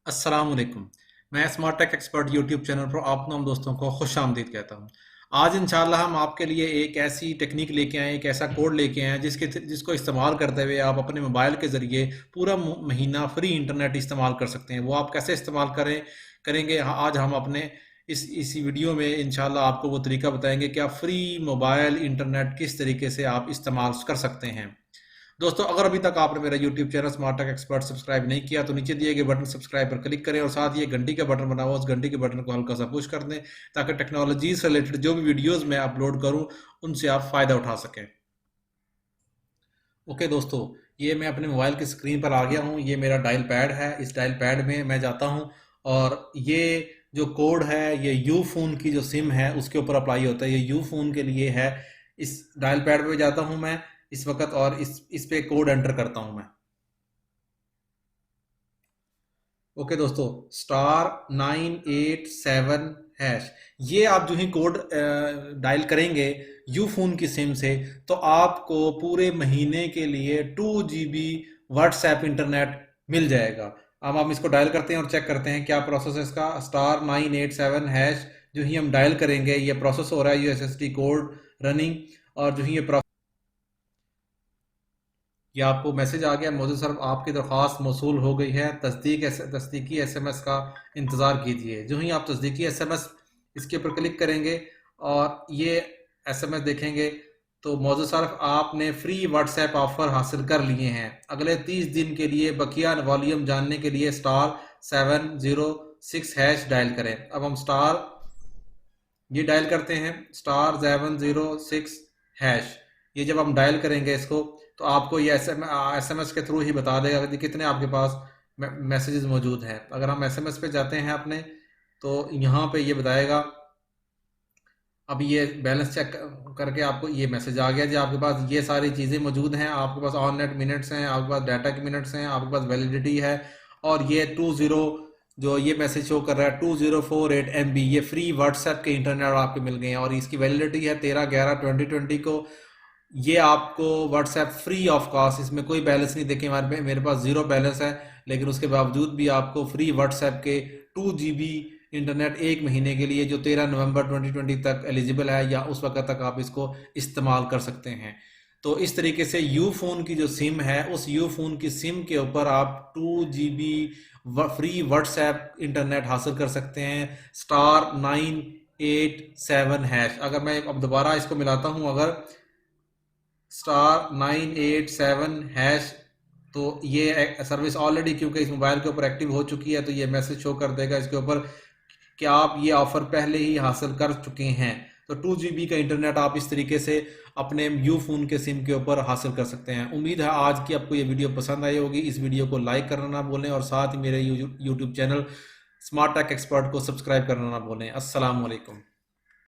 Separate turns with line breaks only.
अस्सलाम वालेकुम। मैं smart take expert YouTube channel पर आप तमाम दोस्तों को खुश आमदीद कहता हूँ। आज इंशाल्लाह हम आपके लिए एक ऐसी टेक्निक लेके आए, एक ऐसा कोड लेके आए जिसको इस्तेमाल करते हुए आप अपने मोबाइल के ज़रिए पूरा महीना फ्री इंटरनेट इस्तेमाल कर सकते हैं। वो आप कैसे इस्तेमाल करेंगे आज हम अपने इसी वीडियो में इंशाल्लाह आपको वो तरीका बताएंगे कि आप फ्री मोबाइल इंटरनेट किस तरीके से आप इस्तेमाल कर सकते हैं। दोस्तों, अगर अभी तक आपने मेरा YouTube channel Smart take Expert subscribe नहीं किया तो नीचे दिए गए बटन सब्सक्राइब पर क्लिक करें और साथ ही एक घंटी का बटन बना हुआ उस घंटी के बटन को हल्का सा पुश कर दें ताकि टेक्नोलॉजी से रिलेटेड जो भी वीडियोस मैं अपलोड करूं उनसे आप फ़ायदा उठा सकें। ओके दोस्तों, ये मैं अपने मोबाइल की स्क्रीन पर आ गया हूँ। ये मेरा डायल पैड है। इस डायल पैड में मैं जाता हूँ और ये जो कोड है ये यू फोन की जो सिम है उसके ऊपर अप्लाई होता है। ये यू फोन के लिए है। इस डायल पैड पे जाता हूँ मैं इस वक्त और इस पे कोड एंटर करता हूँ मैं। ओके दोस्तों, *987#। ये आप जो ही कोड डायल करेंगे यू फोन की सिम से तो आपको पूरे महीने के लिए 2 GB व्हाट्सएप इंटरनेट मिल जाएगा। अब हम इसको डायल करते हैं और चेक करते हैं क्या प्रोसेस है इसका। *987# जो ही हम डायल करेंगे ये प्रोसेस हो रहा है, यूएसएसडी कोड रनिंग। और जो ही ये आपको मैसेज आ गया, मौजूद सर आपकी दरख्वास्त मौसूल हो गई है, तस्दीकी एसएमएस का इंतज़ार कीजिए। जो ही आप तस्दीकी एसएमएस इसके ऊपर क्लिक करेंगे और ये एसएमएस देखेंगे तो मौजूद सर आपने फ्री व्हाट्सएप ऑफर हासिल कर लिए हैं। अगले 30 दिन के लिए बकिया वॉल्यूम जानने के लिए *706# डायल करें। अब हम ये डायल करते हैं *706#। ये जब हम डायल करेंगे इसको तो आपको ये एसएमएस के थ्रू ही बता देगा कि कितने आपके पास मैसेजेस मौजूद हैं। अगर हम एसएमएस पे जाते हैं अपने तो यहाँ पे ये बताएगा। अभी ये बैलेंस चेक करके आपको ये मैसेज आ गया जी आपके पास ये सारी चीज़ें मौजूद हैं। आपके पास ऑन नेट मिनट्स हैं, आपके पास डाटा के मिनट्स हैं, आपके पास वैलिडिटी है। और ये 20 जो ये मैसेज शो कर रहा है 2048 MB ये फ्री व्हाट्सएप के इंटरनेट आपके मिल गए हैं और इसकी वैलिडिटी है 13/11/2020 को। ये आपको व्हाट्सएप फ्री ऑफ कॉस्ट, इसमें कोई बैलेंस नहीं। देखिए मेरे पास 0 बैलेंस है लेकिन उसके बावजूद भी आपको फ्री व्हाट्सएप के 2 GB इंटरनेट एक महीने के लिए जो 13 नवंबर 2020 तक एलिजिबल है या उस वक्त तक आप इसको इस्तेमाल कर सकते हैं। तो इस तरीके से यू फोन की जो सिम है उस यू फोन की सिम के ऊपर आप 2 GB फ्री व्हाट्सएप इंटरनेट हासिल कर सकते हैं। *987#। अगर मैं अब दोबारा इसको मिलाता हूं, अगर *987# तो ये सर्विस ऑलरेडी क्योंकि इस मोबाइल के ऊपर एक्टिव हो चुकी है तो ये मैसेज शो कर देगा इसके ऊपर कि आप ये ऑफर पहले ही हासिल कर चुके हैं। तो 2 GB का इंटरनेट आप इस तरीके से अपने यू फोन के सिम के ऊपर हासिल कर सकते हैं। उम्मीद है आज की आपको ये वीडियो पसंद आई होगी। इस वीडियो को लाइक करना ना भूलें और साथ ही मेरे YouTube channel Smart take Expert को सब्सक्राइब करना ना भूलें। अस्सलाम वालेकुम।